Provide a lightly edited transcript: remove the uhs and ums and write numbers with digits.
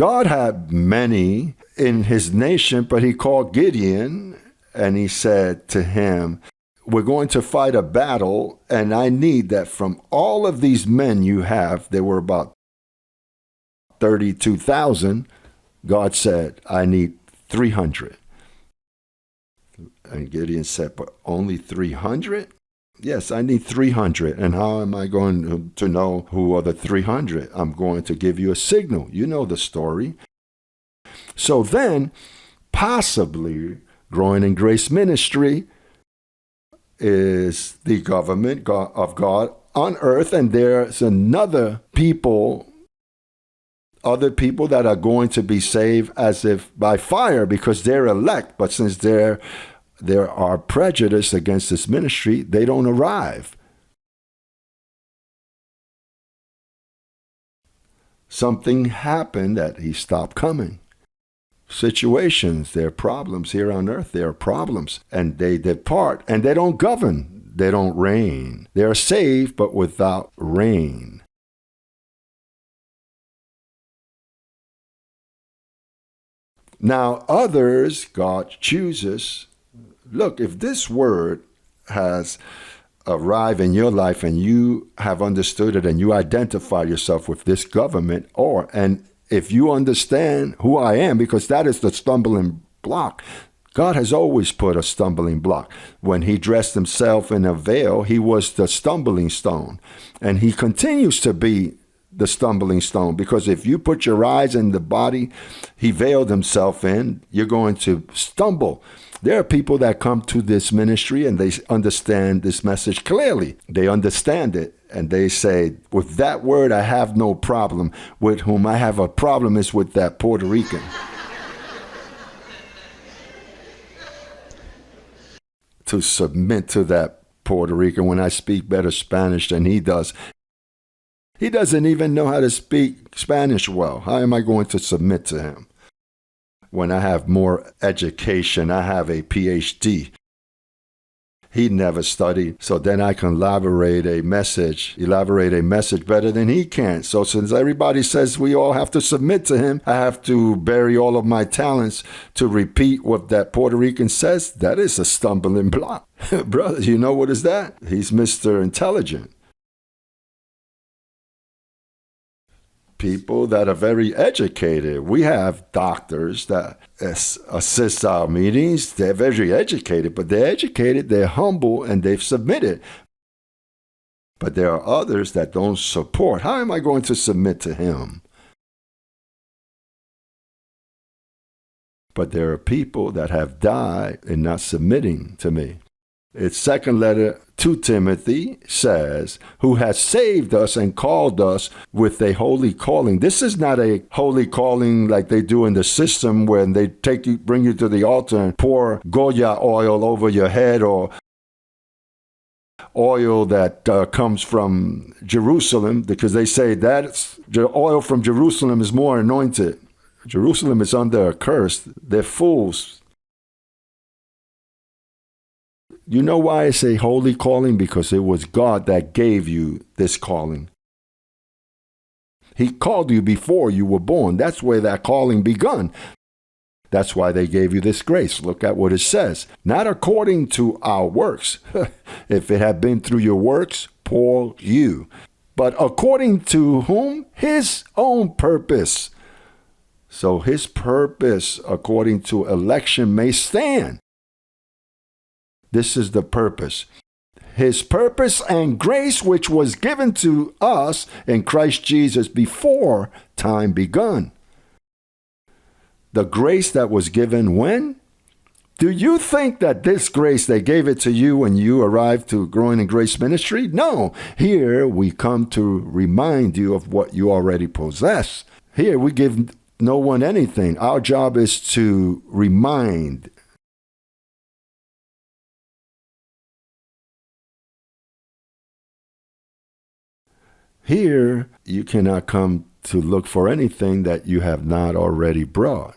God had many in his nation, but he called Gideon and he said to him, we're going to fight a battle, and I need that from all of these men you have. There were about 32,000. God said, I need 300. And Gideon said, but only 300? Yes, I need 300. And how am I going to know who are the 300? I'm going to give you a signal. You know the story. So then, possibly, Growing in Grace Ministry is the government of God on earth, and there's other people that are going to be saved as if by fire because they're elect. But since there are prejudice against this ministry, they don't arrive. Something happened that he stopped coming. Situations, there are problems here on earth. There are problems, and they depart, and they don't govern. They don't reign. They are saved, but without reign. Now, others God chooses. Look, if this word has arrived in your life and you have understood it and you identify yourself with this government, and if you understand who I am, because that is the stumbling block. God has always put a stumbling block. When he dressed himself in a veil, he was the stumbling stone. And he continues to be the stumbling stone, because if you put your eyes in the body he veiled himself in, you're going to stumble. There are people that come to this ministry and they understand this message clearly. They understand it and they say, with that word, I have no problem. With whom I have a problem is with that Puerto Rican. To submit to that Puerto Rican when I speak better Spanish than he does. He doesn't even know how to speak Spanish well. How am I going to submit to him? When I have more education, I have a PhD. He never studied, so then I can elaborate a message better than he can. So since everybody says we all have to submit to him, I have to bury all of my talents to repeat what that Puerto Rican says. That is a stumbling block. Brother, you know what is that? He's Mr. Intelligent. People that are very educated. We have doctors that assist our meetings. They're very educated, but they're educated, they're humble, and they've submitted. But there are others that don't support. How am I going to submit to him? But there are people that have died in not submitting to me. Its second letter to Timothy says, who has saved us and called us with a holy calling. This is not a holy calling like they do in the system when they bring you to the altar and pour Goya oil over your head, or oil that comes from Jerusalem, because they say that the oil from Jerusalem is more anointed. Jerusalem is under a curse. They're fools. You know why I say holy calling? Because it was God that gave you this calling. He called you before you were born. That's where that calling begun. That's why they gave you this grace. Look at what it says. Not according to our works. If it had been through your works, poor you. But according to whom? His own purpose. So his purpose, according to election, may stand. This is the purpose. His purpose and grace, which was given to us in Christ Jesus before time begun. The grace that was given when? Do you think that this grace, they gave it to you when you arrived to Growing in Grace Ministry? No. Here we come to remind you of what you already possess. Here we give no one anything. Our job is to remind. Here, you cannot come to look for anything that you have not already brought.